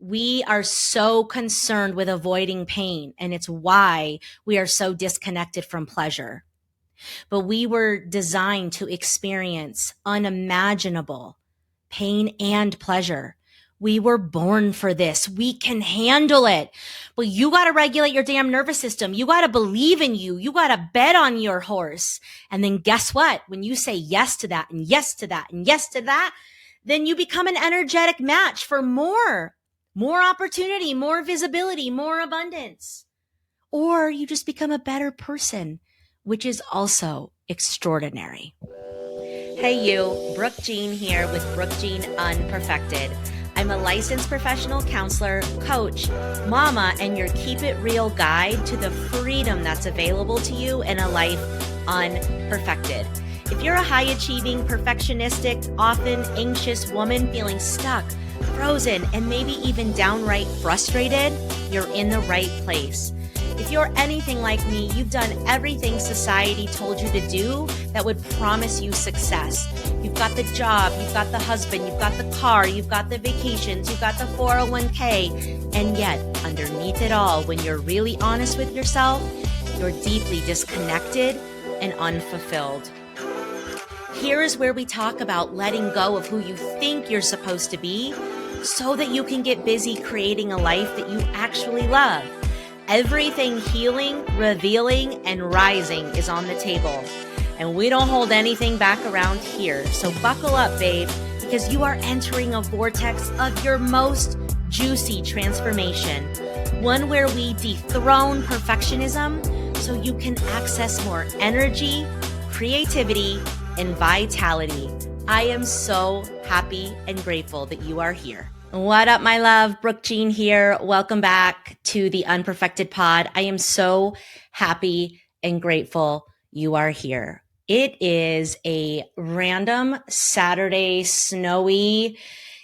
We are so concerned with avoiding pain, and it's why we are so disconnected from pleasure. But we were designed to experience unimaginable pain and pleasure. We were born for this. We can handle it. But you got to regulate your damn nervous system. You got to believe in you. You got to bet on your horse. And then guess what? When you say yes to that and yes to that and yes to that, then you become an energetic match for more opportunity, more visibility, more abundance. Or you just become a better person, which is also extraordinary. Hey you, Brooke Jean here with Brooke Jean Unperfected. I'm a licensed professional counselor, coach, mama, and your keep it real guide to the freedom that's available to you in a life unperfected. If you're a high-achieving, perfectionistic, often anxious woman feeling stuck, frozen, and maybe even downright frustrated, you're in the right place. If you're anything like me, you've done everything society told you to do that would promise you success. You've got the job, you've got the husband, you've got the car, you've got the vacations, you've got the 401k, and yet underneath it all, when you're really honest with yourself, you're deeply disconnected and unfulfilled. Here is where we talk about letting go of who you think you're supposed to be so that you can get busy creating a life that you actually love. Everything healing, revealing, and rising is on the table. And we don't hold anything back around here. So buckle up, babe, because you are entering a vortex of your most juicy transformation. One where we dethrone perfectionism so you can access more energy, creativity, and vitality. I am so happy and grateful that you are here. What up, my love? Brooke Jean here. Welcome back to the Unperfected Pod. I am so happy and grateful you are here. It is a random Saturday snowy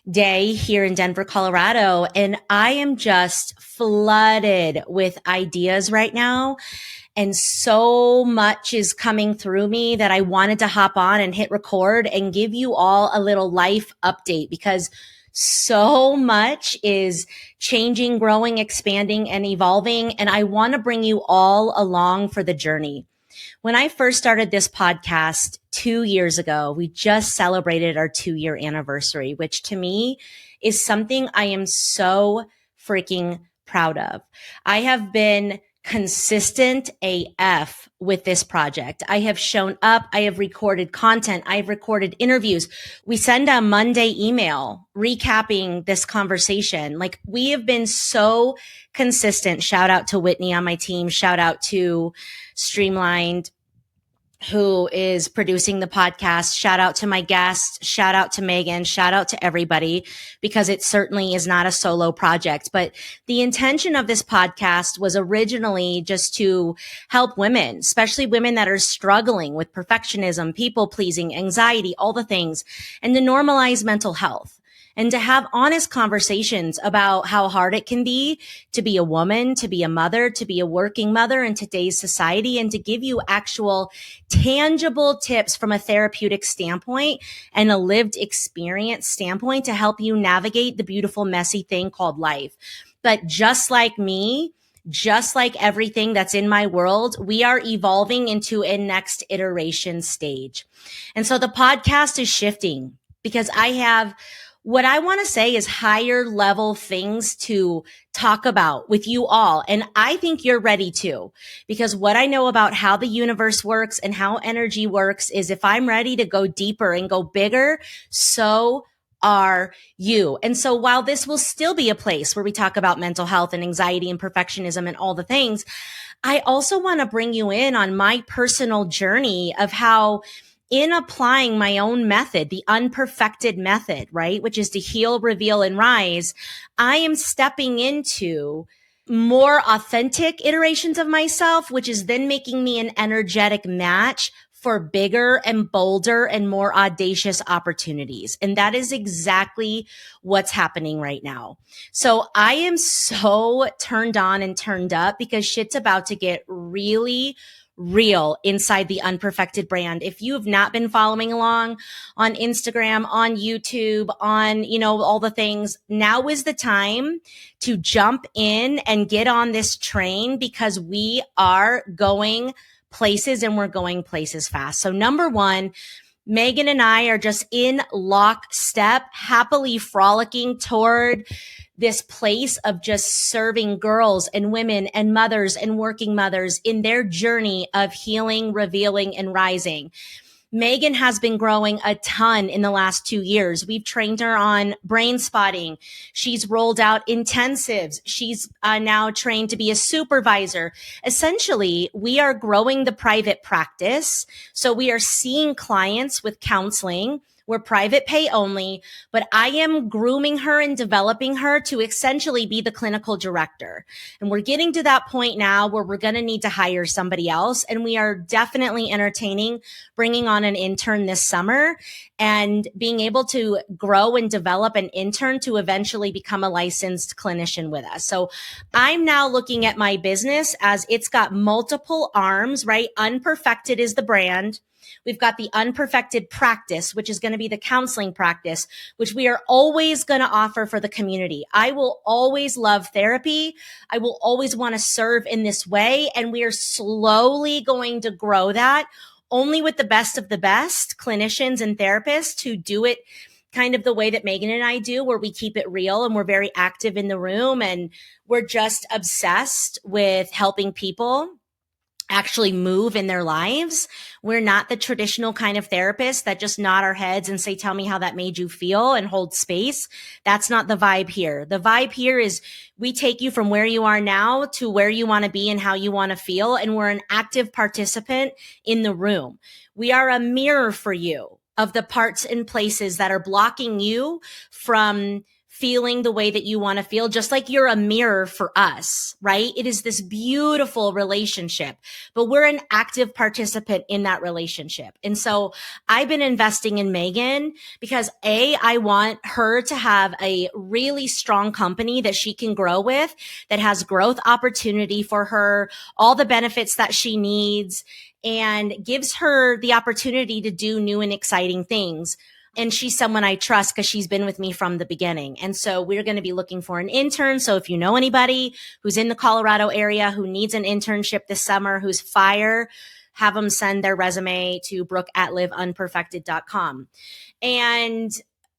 day here in Denver, Colorado, and I am just flooded with ideas right now. And so much is coming through me that I wanted to hop on and hit record and give you all a little life update because so much is changing, growing, expanding, and evolving. And I want to bring you all along for the journey. When I first started this podcast 2 years ago, we just celebrated our 2-year anniversary, which to me is something I am so freaking proud of. I have been consistent AF with this project. I have shown up. I have recorded content. I have recorded interviews. We send a Monday email recapping this conversation. Like, we have been so consistent. Shout out to Whitney on my team. Shout out to Streamlined, who is producing the podcast. Shout out to my guest. Shout out to Megan. Shout out to everybody, because it certainly is not a solo project. But the intention of this podcast was originally just to help women, especially women that are struggling with perfectionism, people pleasing, anxiety, all the things, and to normalize mental health. And to have honest conversations about how hard it can be to be a woman, to be a mother, to be a working mother in today's society, and to give you actual tangible tips from a therapeutic standpoint and a lived experience standpoint to help you navigate the beautiful, messy thing called life. But just like me, just like everything that's in my world, we are evolving into a next iteration stage. And so the podcast is shifting because I have what I want to say is higher level things to talk about with you all. And I think you're ready too, because what I know about how the universe works and how energy works is if I'm ready to go deeper and go bigger, so are you. And so while this will still be a place where we talk about mental health and anxiety and perfectionism and all the things, I also want to bring you in on my personal journey of how, in applying my own method, the unperfected method, right, which is to heal, reveal, and rise, I am stepping into more authentic iterations of myself, which is then making me an energetic match for bigger and bolder and more audacious opportunities. And that is exactly what's happening right now. So I am so turned on and turned up because shit's about to get really, real inside the Unperfected brand. If you have not been following along on Instagram, on YouTube, on, all the things, now is the time to jump in and get on this train, because we are going places and we're going places fast. So number one, Megan and I are just in lockstep, happily frolicking toward this place of just serving girls and women and mothers and working mothers in their journey of healing, revealing, and rising. Megan has been growing a ton in the last 2 years. We've trained her on brain spotting. She's rolled out intensives. She's now trained to be a supervisor. Essentially, we are growing the private practice. So we are seeing clients with counseling. We're private pay only, but I am grooming her and developing her to essentially be the clinical director. And we're getting to that point now where we're going to need to hire somebody else. And we are definitely entertaining bringing on an intern this summer and being able to grow and develop an intern to eventually become a licensed clinician with us. So I'm now looking at my business as it's got multiple arms, right? Unperfected is the brand. We've got the Unperfected practice, which is going to be the counseling practice, which we are always going to offer for the community. I will always love therapy. I will always want to serve in this way. And we are slowly going to grow that only with the best of the best clinicians and therapists who do it kind of the way that Megan and I do, where we keep it real and we're very active in the room and we're just obsessed with helping people actually move in their lives. We're not the traditional kind of therapists that just nod our heads and say, tell me how that made you feel and hold space. That's not the vibe here. The vibe here is we take you from where you are now to where you want to be and how you want to feel. And we're an active participant in the room. We are a mirror for you of the parts and places that are blocking you from feeling the way that you want to feel, just like you're a mirror for us, right? It is this beautiful relationship, but we're an active participant in that relationship. And so I've been investing in Megan because I want her to have a really strong company that she can grow with, that has growth opportunity for her, all the benefits that she needs, and gives her the opportunity to do new and exciting things. And she's someone I trust because she's been with me from the beginning. And so we're going to be looking for an intern. So if you know anybody who's in the Colorado area who needs an internship this summer, who's fire, have them send their resume to brooke@liveunperfected.com. And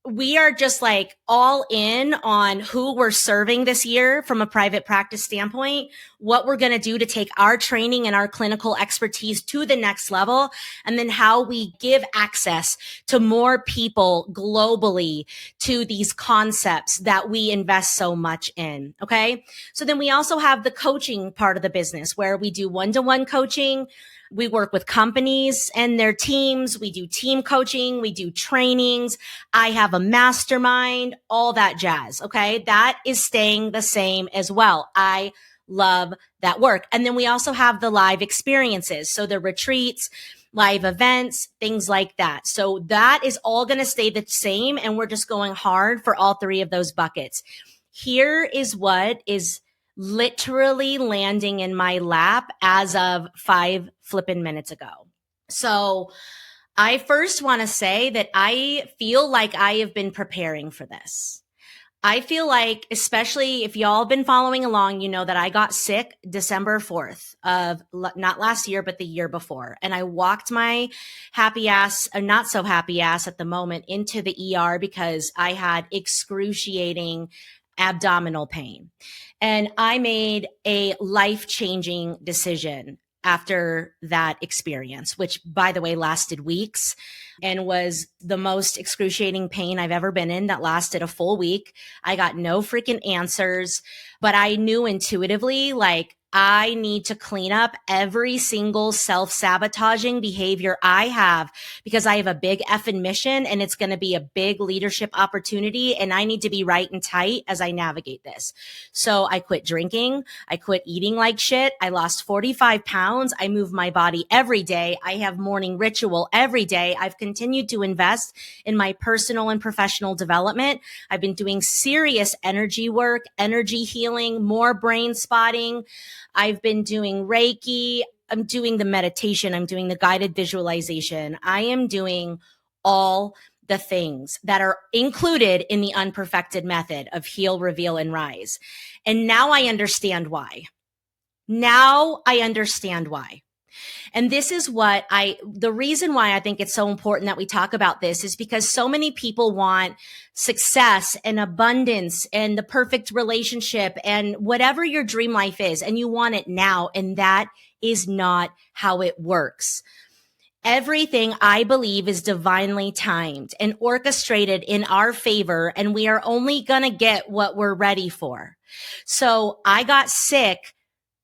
we are just like all in on who we're serving this year from a private practice standpoint, what we're going to do to take our training and our clinical expertise to the next level, and then how we give access to more people globally to these concepts that we invest so much in. Okay. So then we also have the coaching part of the business where we do one-to-one coaching. We work with companies and their teams. We do team coaching. We do trainings. I have a mastermind, all that jazz. Okay. That is staying the same as well. I love that work. And then we also have the live experiences. So the retreats, live events, things like that. So that is all going to stay the same. And we're just going hard for all three of those buckets. Here is what is literally landing in my lap as of 5 flipping minutes ago. So I first want to say that I feel like I have been preparing for this. I feel like, especially if y'all have been following along, you know that I got sick December 4th of not last year, but the year before. And I walked my happy ass, or not so happy ass at the moment, into the ER because I had excruciating abdominal pain. And I made a life-changing decision after that experience, which, by the way, lasted weeks and was the most excruciating pain I've ever been in. That lasted a full week. I got no freaking answers, but I knew intuitively, like, I need to clean up every single self-sabotaging behavior I have because I have a big effing mission and it's going to be a big leadership opportunity and I need to be right and tight as I navigate this. So I quit drinking. I quit eating like shit. I lost 45 pounds. I move my body every day. I have morning ritual every day. I've continued to invest in my personal and professional development. I've been doing serious energy work, energy healing, more brain spotting. I've been doing Reiki. I'm doing the meditation, I'm doing the guided visualization, I am doing all the things that are included in the Unperfected method of heal, reveal, and rise. And now I understand why. Now I understand why. And this is the reason why I think it's so important that we talk about this is because so many people want success and abundance and the perfect relationship and whatever your dream life is, and you want it now. And that is not how it works. Everything, I believe, is divinely timed and orchestrated in our favor, and we are only going to get what we're ready for. So I got sick,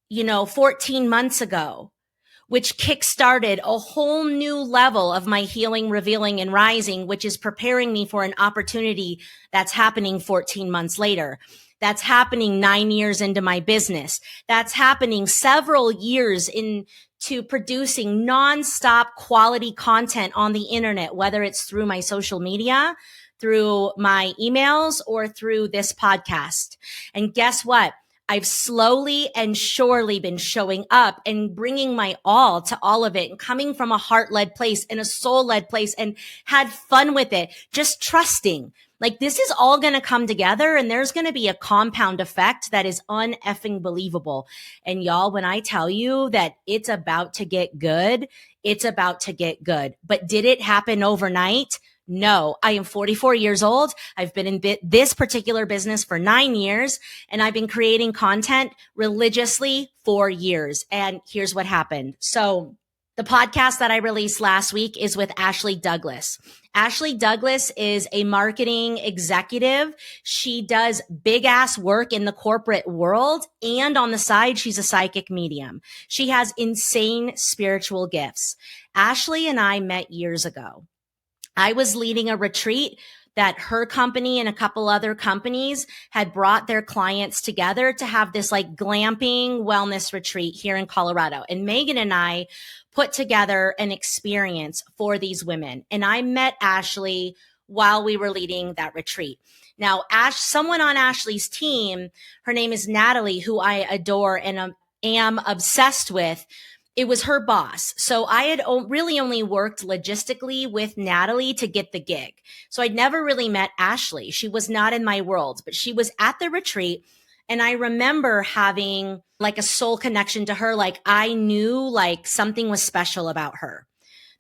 14 months ago, which kickstarted a whole new level of my healing, revealing, and rising, which is preparing me for an opportunity that's happening 14 months later. That's happening 9 years into my business. That's happening several years into producing nonstop quality content on the internet, whether it's through my social media, through my emails, or through this podcast. And guess what? I've slowly and surely been showing up and bringing my all to all of it and coming from a heart-led place and a soul-led place and had fun with it, just trusting. Like, this is all going to come together and there's going to be a compound effect that is uneffing believable. And y'all, when I tell you that it's about to get good, it's about to get good. But did it happen overnight? No, I am 44 years old. I've been in this particular business for 9 years, and I've been creating content religiously for years. And here's what happened. So the podcast that I released last week is with Ashley Douglas. Ashley Douglas is a marketing executive. She does big ass work in the corporate world. And on the side, she's a psychic medium. She has insane spiritual gifts. Ashley and I met years ago. I was leading a retreat that her company and a couple other companies had brought their clients together to have this like glamping wellness retreat here in Colorado. And Megan and I put together an experience for these women. And I met Ashley while we were leading that retreat. Now, someone on Ashley's team, her name is Natalie, who I adore and am obsessed with. It was her boss. So I had really only worked logistically with Natalie to get the gig. So I'd never really met Ashley. She was not in my world, but she was at the retreat. And I remember having like a soul connection to her. Like, I knew like something was special about her.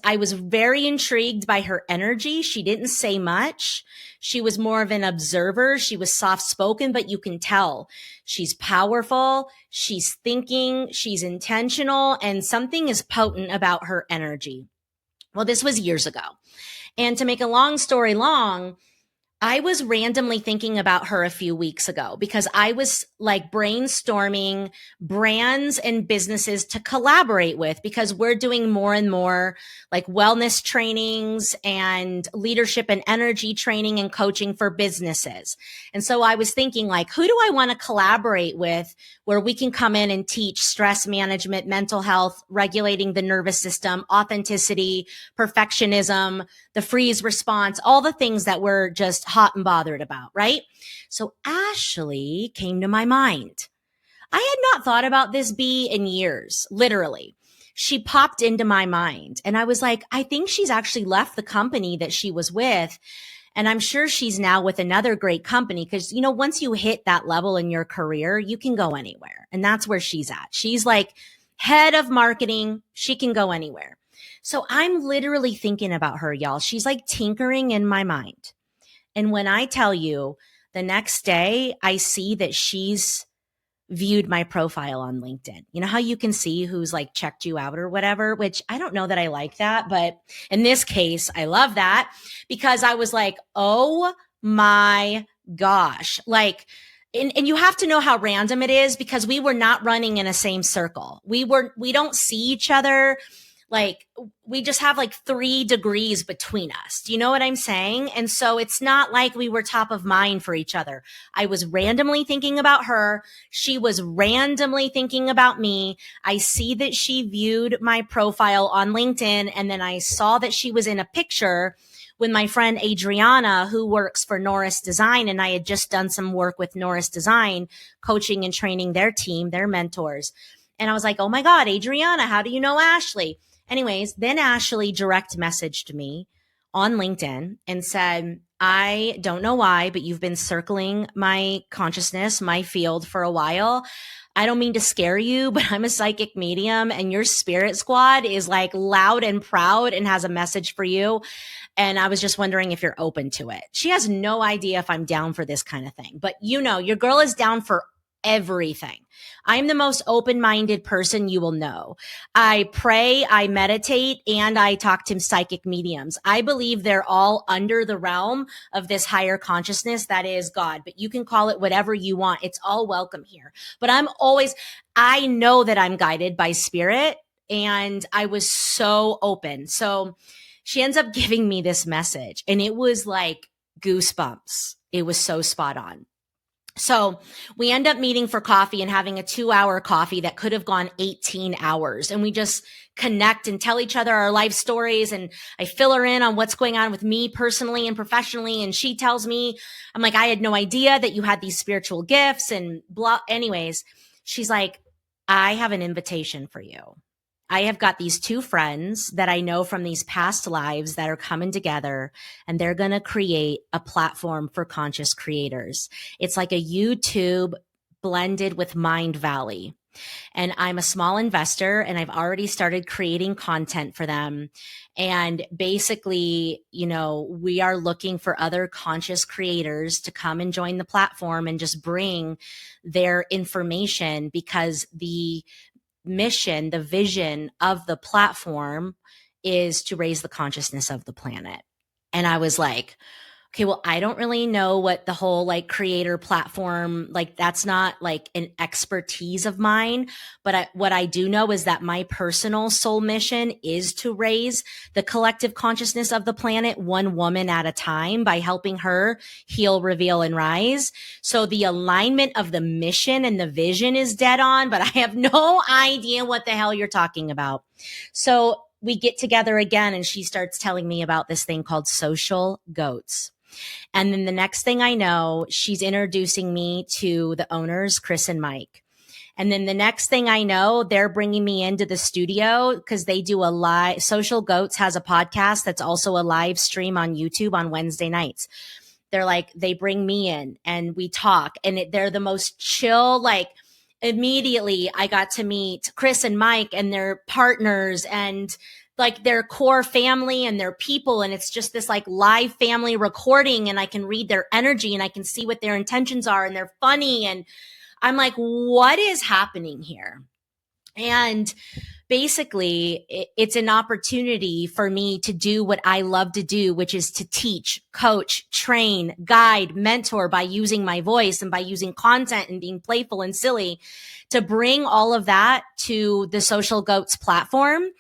I was very intrigued by her energy. She didn't say much. She was more of an observer. She was soft-spoken, but you can tell she's powerful. She's thinking, she's intentional, and something is potent about her energy. Well, this was years ago. And to make a long story long, I was randomly thinking about her a few weeks ago because I was like brainstorming brands and businesses to collaborate with because we're doing more and more like wellness trainings and leadership and energy training and coaching for businesses. And so I was thinking like, who do I want to collaborate with where we can come in and teach stress management, mental health, regulating the nervous system, authenticity, perfectionism, the freeze response, all the things that we're just hot and bothered about, right? So Ashley came to my mind. I had not thought about this bee in years, literally. She popped into my mind and I was like, I think she's actually left the company that she was with. And I'm sure she's now with another great company because, once you hit that level in your career, you can go anywhere. And that's where she's at. She's like head of marketing. She can go anywhere. So I'm literally thinking about her, y'all. She's like tinkering in my mind. And when I tell you the next day, I see that she's viewed my profile on LinkedIn. You know how you can see who's like checked you out or whatever, which I don't know that I like that. But in this case, I love that because I was like, oh my gosh, like, and you have to know how random it is because we were not running in a same circle. We don't see each other. Like, we just have like 3 degrees between us. Do you know what I'm saying? And so it's not like we were top of mind for each other. I was randomly thinking about her. She was randomly thinking about me. I see that she viewed my profile on LinkedIn. And then I saw that she was in a picture with my friend Adriana, who works for Norris Design. And I had just done some work with Norris Design, coaching and training their team, their mentors. And I was like, oh my God, Adriana, how do you know Ashley? Anyways, then Ashley direct messaged me on LinkedIn and said, I don't know why, but you've been circling my consciousness, my field for a while. I don't mean to scare you, but I'm a psychic medium and your spirit squad is like loud and proud and has a message for you. And I was just wondering if you're open to it. She has no idea if I'm down for this kind of thing, but you know, your girl is down for everything. I'm the most open-minded person you will know. I pray, I meditate, and I talk to psychic mediums. I believe they're all under the realm of this higher consciousness that is God, but you can call it whatever you want. It's all welcome here. But I know that I'm guided by spirit, and I was so open. So she ends up giving me this message, and it was like goosebumps. It was so spot on. So we end up meeting for coffee and having a 2-hour coffee that could have gone 18 hours. And we just connect and tell each other our life stories. And I fill her in on what's going on with me personally and professionally. And she tells me, I'm like, I had no idea that you had these spiritual gifts and blah. Anyways, she's like, I have an invitation for you. I have got these 2 friends that I know from these past lives that are coming together, and they're going to create a platform for conscious creators. It's like a YouTube blended with Mind Valley. And I'm a small investor, and I've already started creating content for them. And basically, you know, we are looking for other conscious creators to come and join the platform and just bring their information, because the mission, the vision of the platform is to raise the consciousness of the planet. And I was like, okay, well, I don't really know what the whole like creator platform, like that's not like an expertise of mine. But what I do know is that my personal soul mission is to raise the collective consciousness of the planet, one woman at a time, by helping her heal, reveal, and rise. So the alignment of the mission and the vision is dead on, but I have no idea what the hell you're talking about. So we get together again, and she starts telling me about this thing called social goats. And then the next thing I know, she's introducing me to the owners, Chris and Mike. And then the next thing I know, they're bringing me into the studio because they do a live. Social Goats has a podcast that's also a live stream on YouTube on Wednesday nights. They're like, they bring me in and we talk, and they're the most chill, like immediately I got to meet Chris and Mike and their partners and like their core family and their people. And it's just this like live family recording, and I can read their energy and I can see what their intentions are, and they're funny. And I'm like, what is happening here? And basically, it's an opportunity for me to do what I love to do, which is to teach, coach, train, guide, mentor by using my voice and by using content and being playful and silly, to bring all of that to the Social Goats platform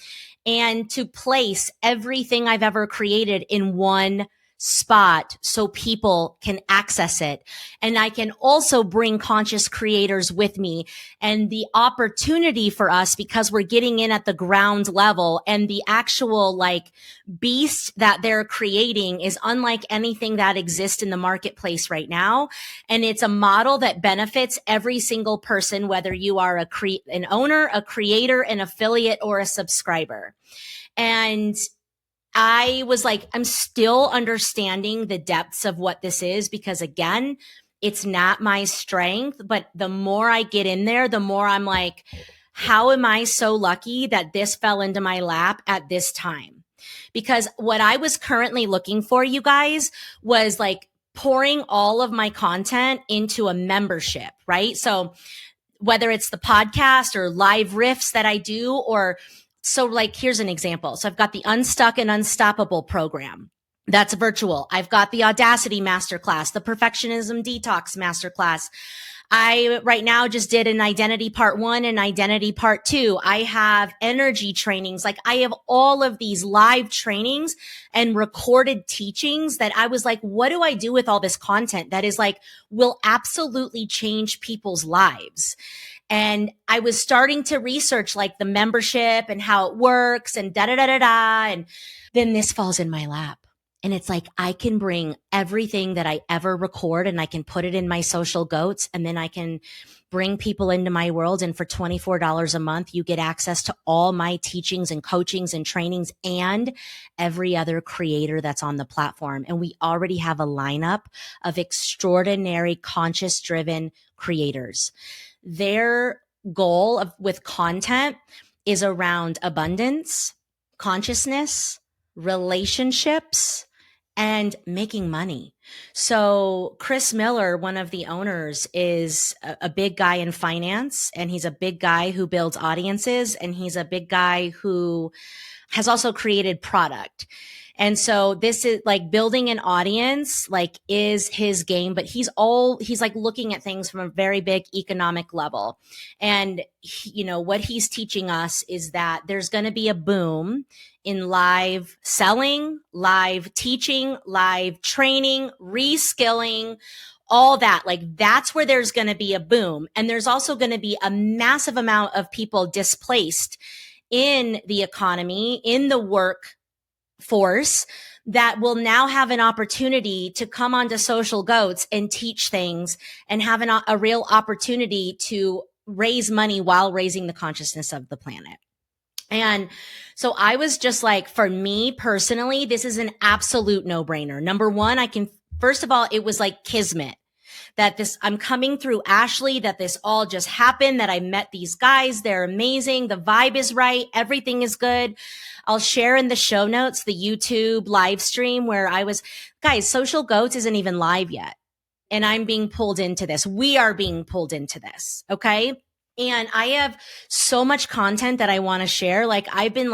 and to place everything I've ever created in one spot so people can access it. And I can also bring conscious creators with me, and the opportunity for us, because we're getting in at the ground level, and the actual like beast that they're creating is unlike anything that exists in the marketplace right now. And it's a model that benefits every single person, whether you are an owner, a creator, an affiliate, or a subscriber. And I was like, I'm still understanding the depths of what this is, because again, it's not my strength, but the more I get in there, the more I'm like, how am I so lucky that this fell into my lap at this time? Because what I was currently looking for, you guys, was like pouring all of my content into a membership, right? So whether it's the podcast or live riffs that I do, or so like, here's an example. So I've got the Unstuck and Unstoppable program. That's virtual. I've got the Audacity Masterclass, the Perfectionism Detox Masterclass. I right now just did an Identity Part 1 and Identity Part 2. I have energy trainings. Like I have all of these live trainings and recorded teachings that I was like, what do I do with all this content that is like, will absolutely change people's lives? And I was starting to research like the membership and how it works and da da da da da. And then this falls in my lap. And it's like, I can bring everything that I ever record and I can put it in my social goats, and then I can bring people into my world. And for $24 a month, you get access to all my teachings and coachings and trainings and every other creator that's on the platform. And we already have a lineup of extraordinary conscious driven creators. Their goal with content is around abundance, consciousness, relationships, and making money. So Chris Miller, one of the owners, is a big guy in finance, and he's a big guy who builds audiences, and he's a big guy who has also created product. And so this is like building an audience, like, is his game, but he's like looking at things from a very big economic level. And what he's teaching us is that there's going to be a boom in live selling, live teaching, live training, reskilling, all that. Like, that's where there's going to be a boom. And there's also going to be a massive amount of people displaced in the economy, in the workforce, that will now have an opportunity to come onto Social Goats and teach things and have a real opportunity to raise money while raising the consciousness of the planet. And so I was just like, for me personally, this is an absolute no-brainer. Number one, first of all, it was like kismet that I'm coming through Ashley, that this all just happened, that I met these guys. They're amazing. The vibe is right. Everything is good. I'll share in the show notes the YouTube live stream where guys, Social Goats isn't even live yet. And I'm being pulled into this. We are being pulled into this. Okay. And I have so much content that I want to share. Like, I've been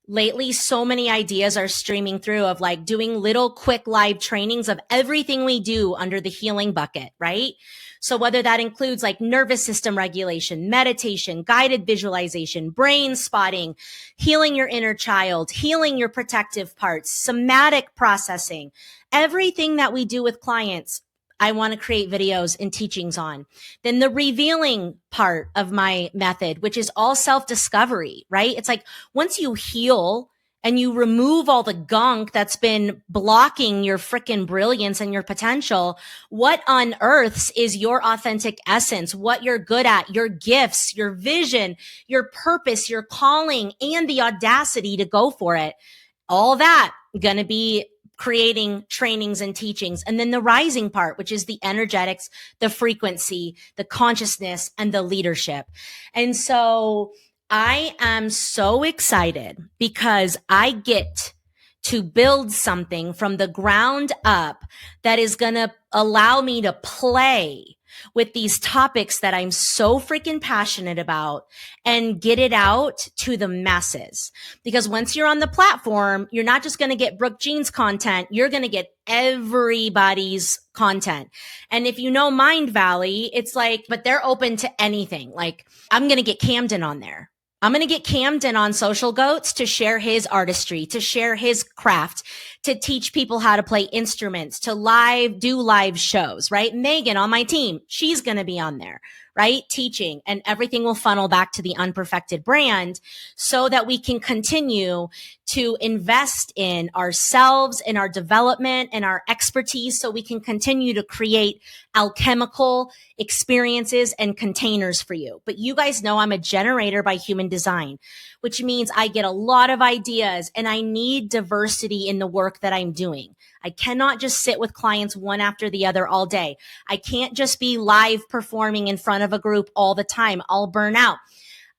lately, so many ideas are streaming through of like doing little quick live trainings of everything we do under the healing bucket, right? So whether that includes like nervous system regulation, meditation, guided visualization, brain spotting, healing your inner child, healing your protective parts, somatic processing, everything that we do with clients, I want to create videos and teachings on. Then the revealing part of my method, which is all self-discovery, right? It's like, once you heal and you remove all the gunk that's been blocking your freaking brilliance and your potential, what unearths is your authentic essence, what you're good at, your gifts, your vision, your purpose, your calling, and the audacity to go for it. All that gonna be creating trainings and teachings. And then the rising part, which is the energetics, the frequency, the consciousness, and the leadership. And so I am so excited because I get to build something from the ground up that is going to allow me to play with these topics that I'm so freaking passionate about and get it out to the masses. Because once you're on the platform, you're not just going to get Brooke Jean's content, you're going to get everybody's content. And if you know Mind Valley, it's like, but they're open to anything. Like, I'm going to get Camden on there. I'm going to get Camden on Social Goats to share his artistry, to share his craft, to teach people how to play instruments, to do live shows, right? Megan on my team, she's going to be on there, right? Teaching, and everything will funnel back to the Unperfected brand so that we can continue to invest in ourselves, in our development, and our expertise, so we can continue to create alchemical experiences and containers for you. But you guys know I'm a generator by human design, which means I get a lot of ideas and I need diversity in the work that I'm doing. I cannot just sit with clients one after the other all day. I can't just be live performing in front of a group all the time. I'll burn out.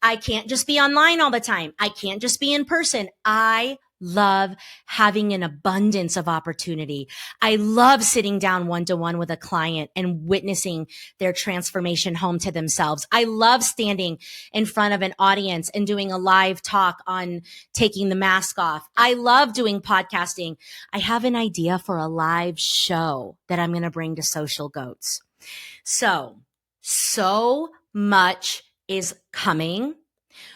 I can't just be online all the time. I can't just be in person. I love having an abundance of opportunity. I love sitting down one-to-one with a client and witnessing their transformation home to themselves. I love standing in front of an audience and doing a live talk on taking the mask off. I love doing podcasting. I have an idea for a live show that I'm going to bring to Social Goats. So much is coming.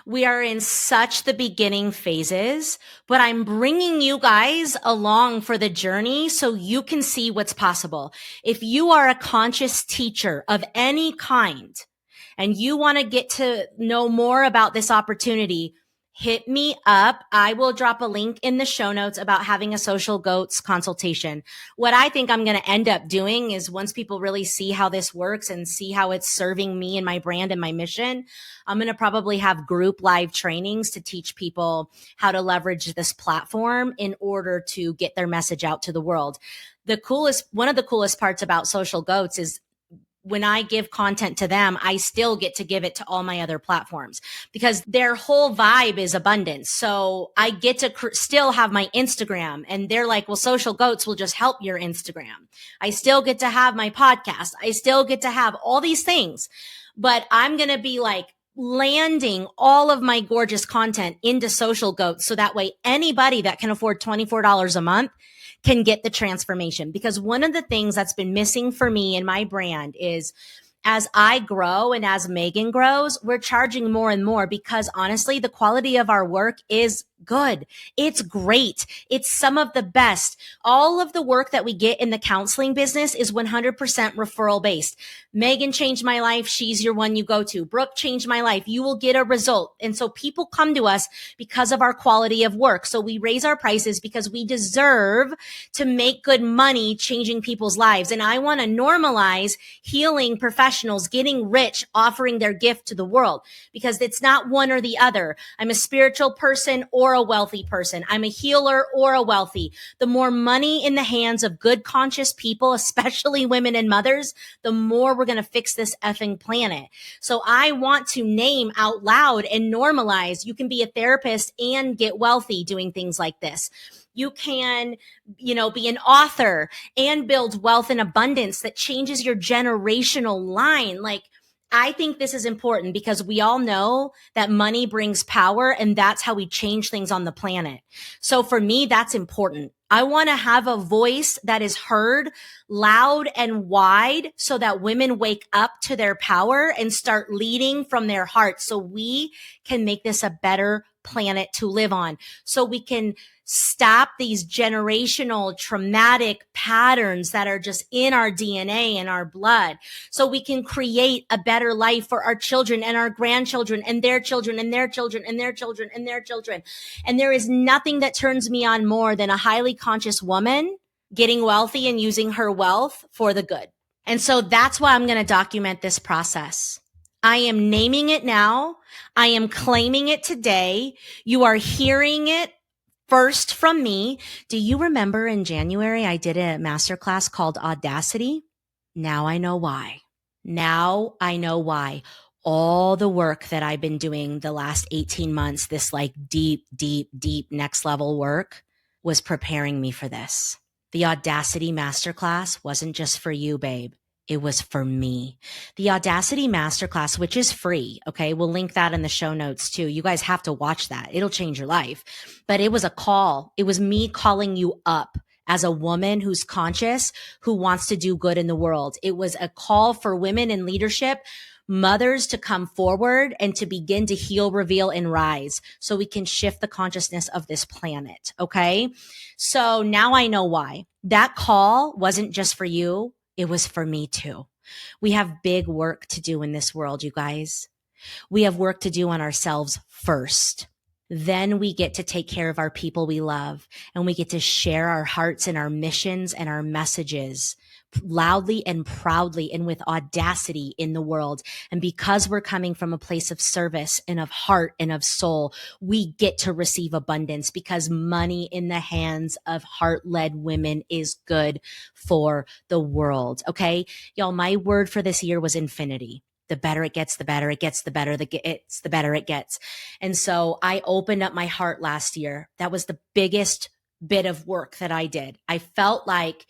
We are in such the beginning phases, but I'm bringing you guys along for the journey so you can see what's possible. If you are a conscious teacher of any kind and you want to get to know more about this opportunity, hit me up. I will drop a link in the show notes about having a Social Goats consultation. What I think I'm going to end up doing is once people really see how this works and see how it's serving me and my brand and my mission, I'm going to probably have group live trainings to teach people how to leverage this platform in order to get their message out to the world. One of the coolest parts about Social Goats is when I give content to them, I still get to give it to all my other platforms because their whole vibe is abundance. So I get to still have my Instagram, and they're like, well, Social Goats will just help your Instagram. I still get to have my podcast. I still get to have all these things, but I'm going to be like landing all of my gorgeous content into Social Goats. So that way anybody that can afford $24 a month can get the transformation. Because one of the things that's been missing for me in my brand is as I grow and as Megan grows, we're charging more and more because honestly, the quality of our work is good. It's great. It's some of the best. All of the work that we get in the counseling business is 100% referral based. Megan changed my life. She's your one you go to. Brooke changed my life. You will get a result. And so people come to us because of our quality of work. So we raise our prices because we deserve to make good money changing people's lives. And I want to normalize healing professionals getting rich, offering their gift to the world because it's not one or the other. I'm a spiritual person or a wealthy person. I'm a healer or a wealthy. The more money in the hands of good, conscious people, especially women and mothers, the more we're going to fix this effing planet. So I want to name out loud and normalize. You can be a therapist and get wealthy doing things like this. You can, be an author and build wealth and abundance that changes your generational line. Like, I think this is important because we all know that money brings power and that's how we change things on the planet. So for me, that's important. I want to have a voice that is heard loud and wide so that women wake up to their power and start leading from their hearts so we can make this a better planet to live on. So we can stop these generational traumatic patterns that are just in our DNA and our blood. So we can create a better life for our children and our grandchildren and their children and their children and their children and their children. And there is nothing that turns me on more than a highly conscious woman getting wealthy and using her wealth for the good. And so that's why I'm going to document this process. I am naming it now. I am claiming it today. You are hearing it first from me. Do you remember in January, I did a masterclass called Audacity? Now I know why. Now I know why. All the work that I've been doing the last 18 months, this like deep next level work was preparing me for this. The Audacity masterclass wasn't just for you, babe. It was for me. The Audacity Masterclass, which is free. Okay. We'll link that in the show notes too. You guys have to watch that. It'll change your life. But it was a call. It was me calling you up as a woman who's conscious, who wants to do good in the world. It was a call for women in leadership, mothers to come forward and to begin to heal, reveal, and rise so we can shift the consciousness of this planet. Okay. So now I know why. That call wasn't just for you. It was for me too. We have big work to do in this world, you guys. We have work to do on ourselves first. Then we get to take care of our people we love, and we get to share our hearts and our missions and our messages loudly and proudly and with audacity in the world. And because we're coming from a place of service and of heart and of soul, we get to receive abundance because money in the hands of heart-led women is good for the world. Okay. Y'all, my word for this year was infinity. The better it gets, the better it gets, the better the better it gets. And so I opened up my heart last year. That was the biggest bit of work that I did. I felt like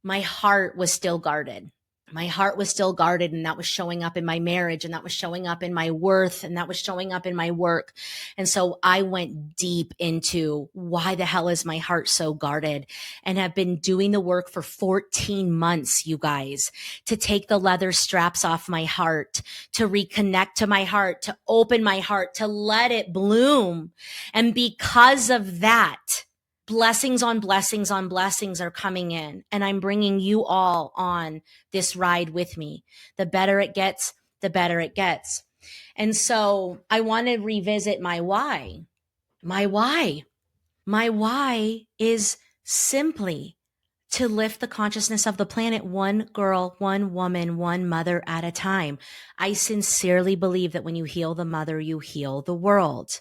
my heart was still guarded. My heart was still guarded, and that was showing up in my marriage, and that was showing up in my worth, and that was showing up in my work. And so I went deep into why the hell is my heart so guarded, and have been doing the work for 14 months, you guys, to take the leather straps off my heart, to reconnect to my heart, to open my heart, to let it bloom. And because of that, blessings on blessings on blessings are coming in, and I'm bringing you all on this ride with me. The better it gets, the better it gets. And so I want to revisit my why. My why. My why is simply to lift the consciousness of the planet one girl, one woman, one mother at a time. I sincerely believe that when you heal the mother, you heal the world.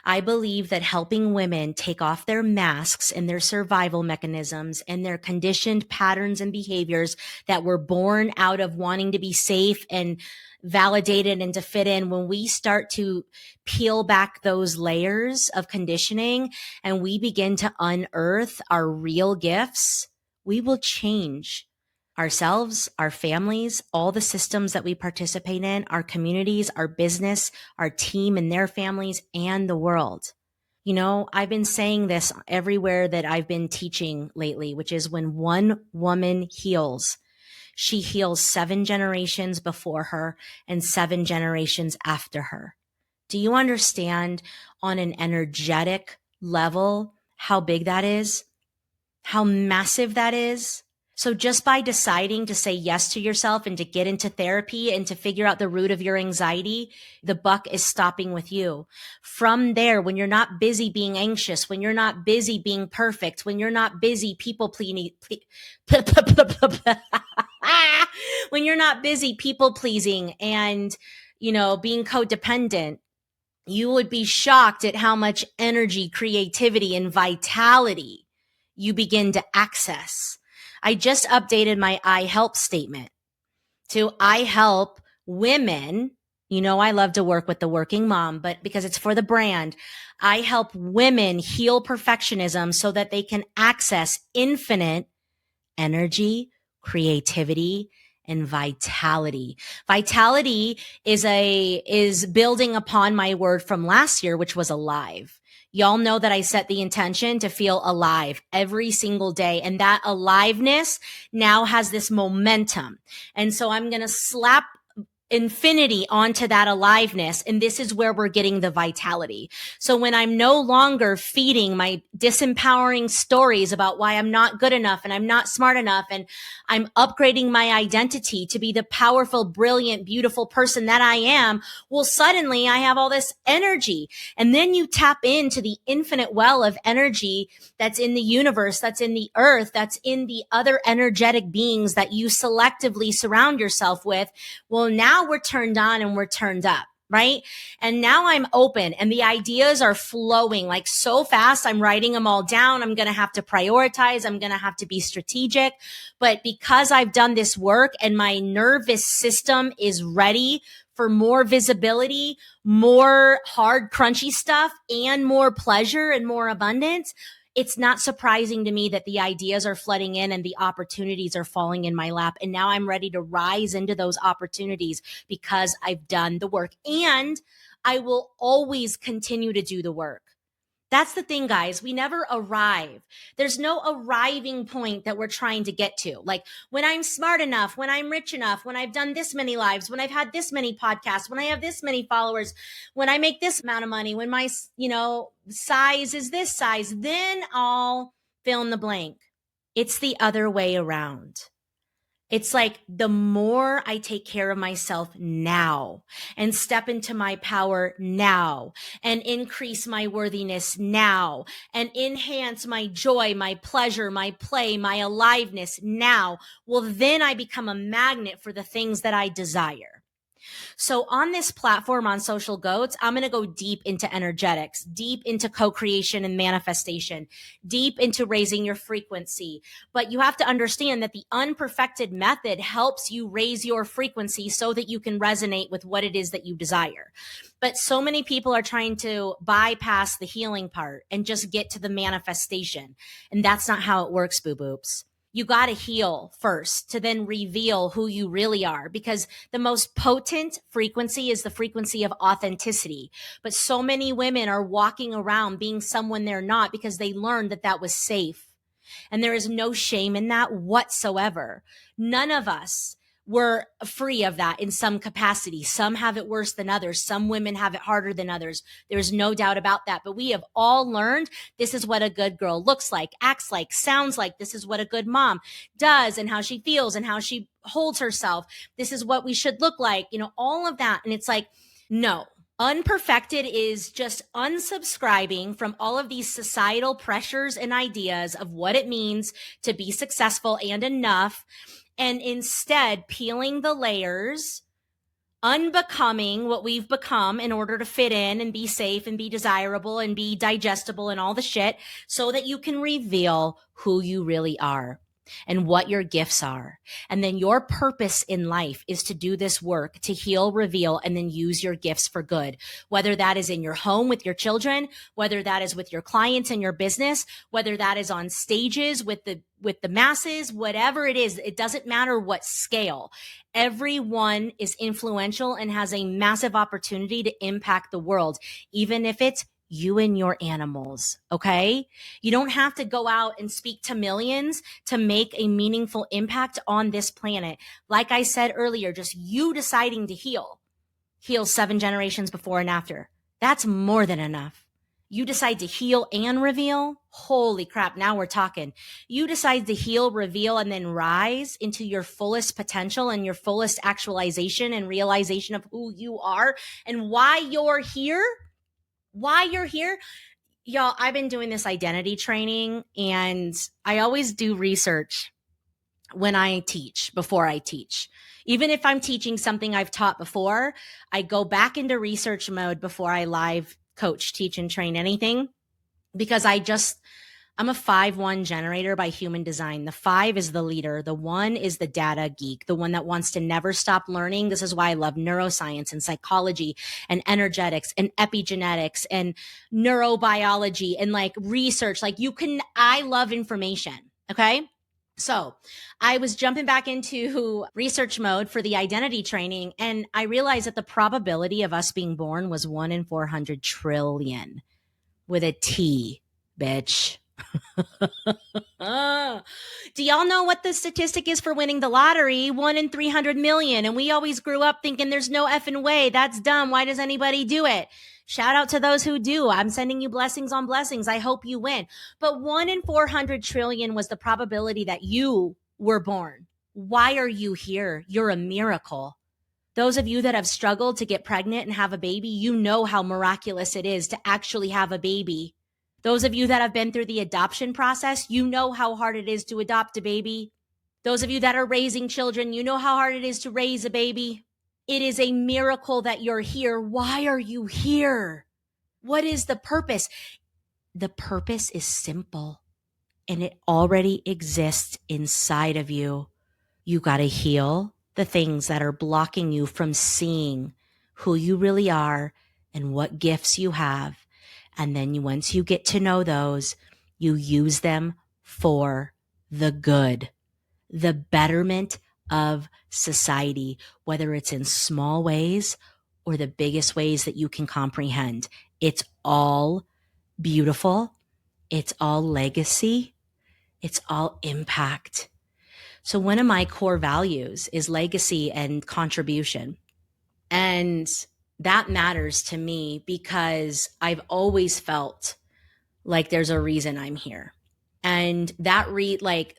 I believe that helping women take off their masks and their survival mechanisms and their conditioned patterns and behaviors that were born out of wanting to be safe and validated and to fit in, when we start to peel back those layers of conditioning and we begin to unearth our real gifts, we will change ourselves, our families, all the systems that we participate in, our communities, our business, our team and their families, and the world. You know, I've been saying this everywhere that I've been teaching lately, which is when one woman heals, she heals 7 generations before her and 7 generations after her. Do you understand on an energetic level how big that is? How massive that is? So just by deciding to say yes to yourself and to get into therapy and to figure out the root of your anxiety, the buck is stopping with you. From there, when you're not busy being anxious, when you're not busy being perfect, when you're not busy people pleasing, when you're not busy people pleasing and, you know, being codependent, you would be shocked at how much energy, creativity, and vitality you begin to access. I just updated my I help statement to I help women. You know, I love to work with the working mom, but because it's for the brand, I help women heal perfectionism so that they can access infinite energy, creativity, and vitality. Vitality is building upon my word from last year, which was alive. Y'all know that I set the intention to feel alive every single day. And that aliveness now has this momentum. And so I'm going to slap infinity onto that aliveness. And this is where we're getting the vitality. So when I'm no longer feeding my disempowering stories about why I'm not good enough and I'm not smart enough, and I'm upgrading my identity to be the powerful, brilliant, beautiful person that I am, well, suddenly I have all this energy. And then you tap into the infinite well of energy that's in the universe, that's in the earth, that's in the other energetic beings that you selectively surround yourself with. Well, now we're turned on and we're turned up, right? And now I'm open and the ideas are flowing like so fast. I'm writing them all down. I'm going to have to prioritize. I'm going to have to be strategic. But because I've done this work and my nervous system is ready for more visibility, more hard, crunchy stuff, and more pleasure and more abundance, it's not surprising to me that the ideas are flooding in and the opportunities are falling in my lap. And now I'm ready to rise into those opportunities because I've done the work, and I will always continue to do the work. That's the thing, guys. We never arrive. There's no arriving point that we're trying to get to. Like when I'm smart enough, when I'm rich enough, when I've done this many lives, when I've had this many podcasts, when I have this many followers, when I make this amount of money, when my, size is this size, then I'll fill in the blank. It's the other way around. It's like the more I take care of myself now and step into my power now and increase my worthiness now and enhance my joy, my pleasure, my play, my aliveness now, well, then I become a magnet for the things that I desire. So on this platform on Social Goats, I'm going to go deep into energetics, deep into co-creation and manifestation, deep into raising your frequency. But you have to understand that the Unperfected method helps you raise your frequency so that you can resonate with what it is that you desire. But so many people are trying to bypass the healing part and just get to the manifestation. And that's not how it works, boo-boobs. You got to heal first to then reveal who you really are, because the most potent frequency is the frequency of authenticity. But so many women are walking around being someone they're not because they learned that that was safe. And there is no shame in that whatsoever. None of us were free of that in some capacity. Some have it worse than others. Some women have it harder than others. There's no doubt about that. But we have all learned this is what a good girl looks like, acts like, sounds like. This is what a good mom does and how she feels and how she holds herself. This is what we should look like, all of that. And it's like, No. Unperfected is just unsubscribing from all of these societal pressures and ideas of what it means to be successful and enough, and instead peeling the layers, unbecoming what we've become in order to fit in and be safe and be desirable and be digestible and all the shit, so that you can reveal who you really are and what your gifts are. And then your purpose in life is to do this work, to heal, reveal, and then use your gifts for good. Whether that is in your home with your children, whether that is with your clients and your business, whether that is on stages with the masses, whatever it is, it doesn't matter what scale. Everyone is influential and has a massive opportunity to impact the world, even if it's you and your animals. Okay. You don't have to go out and speak to millions to make a meaningful impact on this planet. Like I said earlier, just you deciding to heal 7 generations before and after. That's more than enough. You decide to heal and reveal. Holy crap. Now we're talking. You decide to heal, reveal, and then rise into your fullest potential and your fullest actualization and realization of who you are and why you're here. Y'all, I've been doing this identity training, and I always do research when I teach, before I teach. Even if I'm teaching something I've taught before, I go back into research mode before I live coach, teach, and train anything, because I'm a 5-1 generator by human design. The 5 is the leader. The 1 is the data geek, the one that wants to never stop learning. This is why I love neuroscience and psychology and energetics and epigenetics and neurobiology and like research. I love information. Okay. So I was jumping back into research mode for the identity training, and I realized that the probability of us being born was 1 in 400 trillion with a T, bitch. Do y'all know what the statistic is for winning the lottery? 1 in 300 million. And we always grew up thinking there's no effing way. That's dumb. Why does anybody do it? Shout out to those who do. I'm sending you blessings on blessings. I hope you win. But 1 in 400 trillion was the probability that you were born. Why are you here? You're a miracle. Those of you that have struggled to get pregnant and have a baby, you know how miraculous it is to actually have a baby. Those of you that have been through the adoption process, you know how hard it is to adopt a baby. Those of you that are raising children, you know how hard it is to raise a baby. It is a miracle that you're here. Why are you here? What is the purpose? The purpose is simple, and it already exists inside of you. You got to heal the things that are blocking you from seeing who you really are and what gifts you have. And then once you get to know those, you use them for the good, the betterment of society, whether it's in small ways or the biggest ways that you can comprehend. It's all beautiful. It's all legacy. It's all impact. So one of my core values is legacy and contribution. And that matters to me because I've always felt like there's a reason I'm here. And that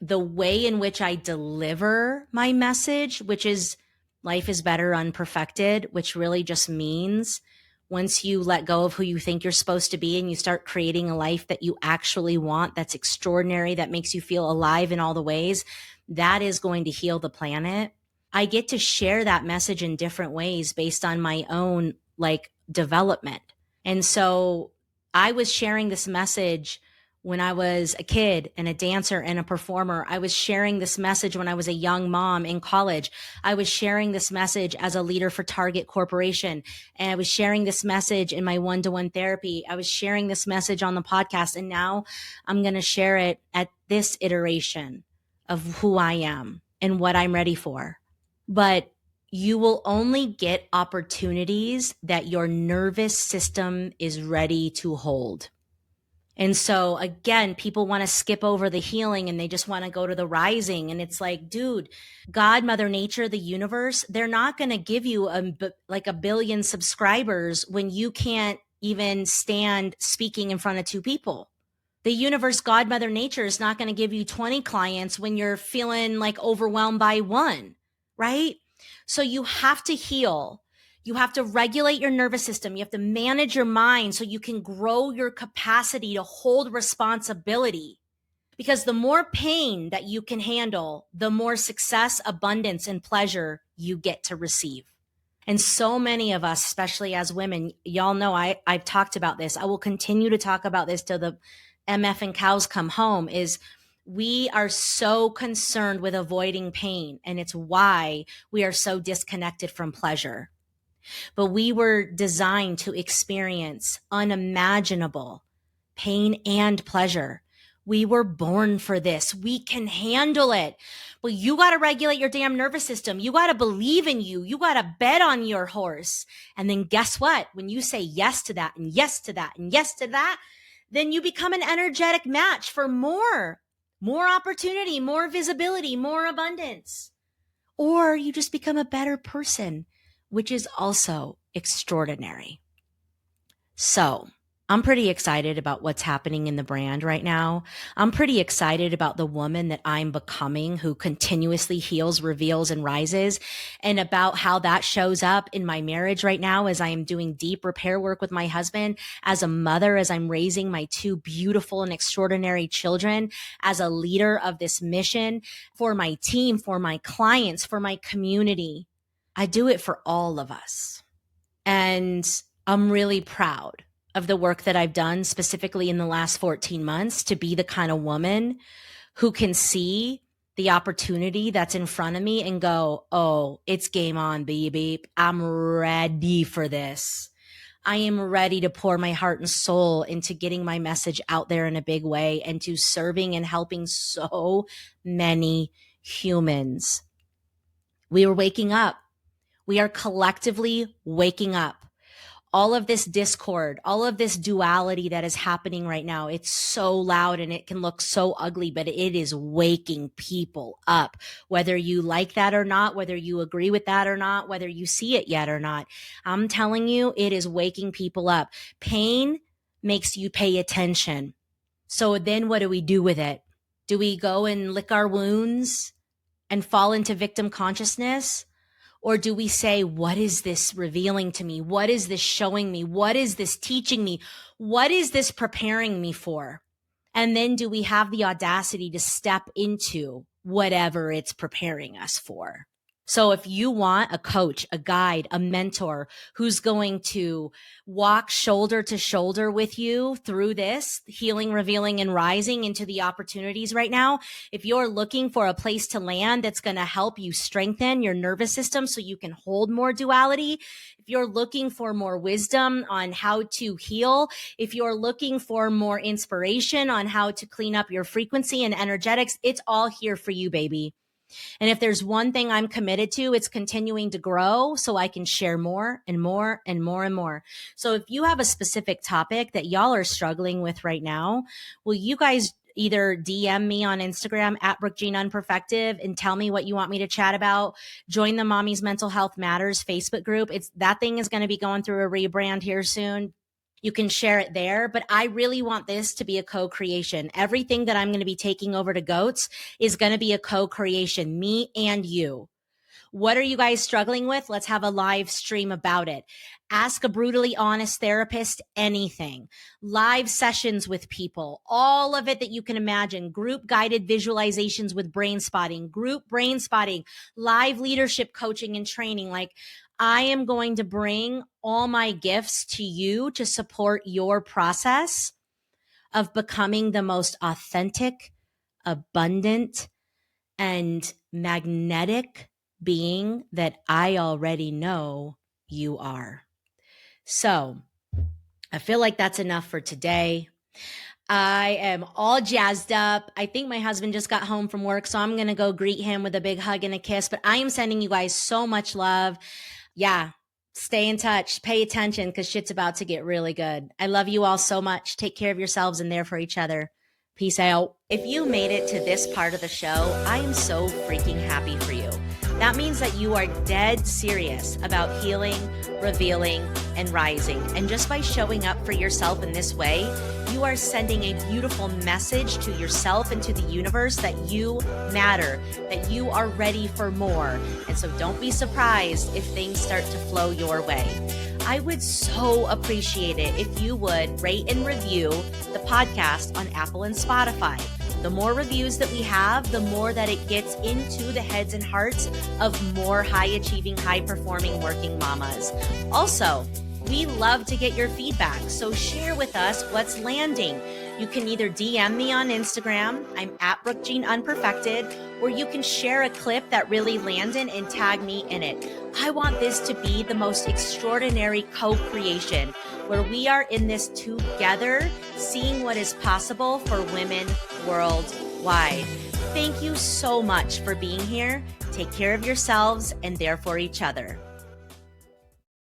the way in which I deliver my message, which is life is better unperfected, which really just means once you let go of who you think you're supposed to be and you start creating a life that you actually want, that's extraordinary, that makes you feel alive in all the ways, that is going to heal the planet. I get to share that message in different ways based on my own development. And so I was sharing this message when I was a kid and a dancer and a performer. I was sharing this message when I was a young mom in college. I was sharing this message as a leader for Target Corporation. And I was sharing this message in my one-to-one therapy. I was sharing this message on the podcast. And now I'm going to share it at this iteration of who I am and what I'm ready for. But you will only get opportunities that your nervous system is ready to hold. And so again, people want to skip over the healing and they just want to go to the rising. And it's like, dude, God, Mother Nature, the universe, they're not going to give you a billion subscribers when you can't even stand speaking in front of 2 people. The universe, God, Mother Nature is not going to give you 20 clients when you're feeling like overwhelmed by 1, right? So you have to heal. You have to regulate your nervous system. You have to manage your mind so you can grow your capacity to hold responsibility. Because the more pain that you can handle, the more success, abundance, and pleasure you get to receive. And so many of us, especially as women, y'all know I've talked about this. I will continue to talk about this till the MF and cows come home, is we are so concerned with avoiding pain. And it's why we are so disconnected from pleasure. But we were designed to experience unimaginable pain and pleasure. We were born for this. We can handle it. Well, you got to regulate your damn nervous system. You got to believe in you. You got to bet on your horse. And then guess what? When you say yes to that and yes to that and yes to that, then you become an energetic match for more opportunity, more visibility, more abundance. Or you just become a better person, which is also extraordinary. So I'm pretty excited about what's happening in the brand right now. I'm pretty excited about the woman that I'm becoming, who continuously heals, reveals, and rises, and about how that shows up in my marriage right now as I am doing deep repair work with my husband, as a mother, as I'm raising my two beautiful and extraordinary children, as a leader of this mission for my team, for my clients, for my community. I do it for all of us. And I'm really proud of the work that I've done specifically in the last 14 months to be the kind of woman who can see the opportunity that's in front of me and go, oh, it's game on, baby. I'm ready for this. I am ready to pour my heart and soul into getting my message out there in a big way and to serving and helping so many humans. We are waking up. We are collectively waking up. All of this discord, all of this duality that is happening right now, it's so loud and it can look so ugly, but it is waking people up. Whether you like that or not, whether you agree with that or not, whether you see it yet or not, I'm telling you, it is waking people up. Pain makes you pay attention. So then what do we do with it? Do we go and lick our wounds and fall into victim consciousness? Or do we say, what is this revealing to me? What is this showing me? What is this teaching me? What is this preparing me for? And then do we have the audacity to step into whatever it's preparing us for? So if you want a coach, a guide, a mentor who's going to walk shoulder to shoulder with you through this healing, revealing, and rising into the opportunities right now, if you're looking for a place to land that's going to help you strengthen your nervous system so you can hold more duality, if you're looking for more wisdom on how to heal, if you're looking for more inspiration on how to clean up your frequency and energetics, it's all here for you, baby. And if there's one thing I'm committed to, it's continuing to grow so I can share more and more and more and more. So if you have a specific topic that y'all are struggling with right now, will you guys either DM me on Instagram at Brooke Jean Unperfected and tell me what you want me to chat about? Join the Mommy's Mental Health Matters Facebook group. That thing is going to be going through a rebrand here soon. You can share it there, but I really want this to be a co-creation. Everything that I'm going to be taking over to Goats is going to be a co-creation, me and you. What are you guys struggling with? Let's have a live stream about it. Ask a brutally honest therapist anything. Live sessions with people, all of it that you can imagine. Group guided visualizations with brain spotting, group brain spotting, live leadership coaching and training. Like, I am going to bring all my gifts to you to support your process of becoming the most authentic, abundant, and magnetic being that I already know you are. So I feel like that's enough for today. I am all jazzed up. I think my husband just got home from work, so I'm going to go greet him with a big hug and a kiss. But I am sending you guys so much love. Yeah, stay in touch. Pay attention because shit's about to get really good. I love you all so much. Take care of yourselves and there for each other. Peace out. If you made it to this part of the show, I am so freaking happy for you. That means that you are dead serious about healing, revealing, and rising. And just by showing up for yourself in this way, you are sending a beautiful message to yourself and to the universe that you matter, that you are ready for more. And so don't be surprised if things start to flow your way. I would so appreciate it if you would rate and review the podcast on Apple and Spotify. The more reviews that we have, the more that it gets into the heads and hearts of more high-achieving, high-performing working mamas. Also, we love to get your feedback, so share with us what's landing. You can either DM me on Instagram, I'm at Brooke Jean Unperfected, or you can share a clip that really landed and tag me in it. I want this to be the most extraordinary co-creation where we are in this together, seeing what is possible for women worldwide. Thank you so much for being here. Take care of yourselves and therefore each other.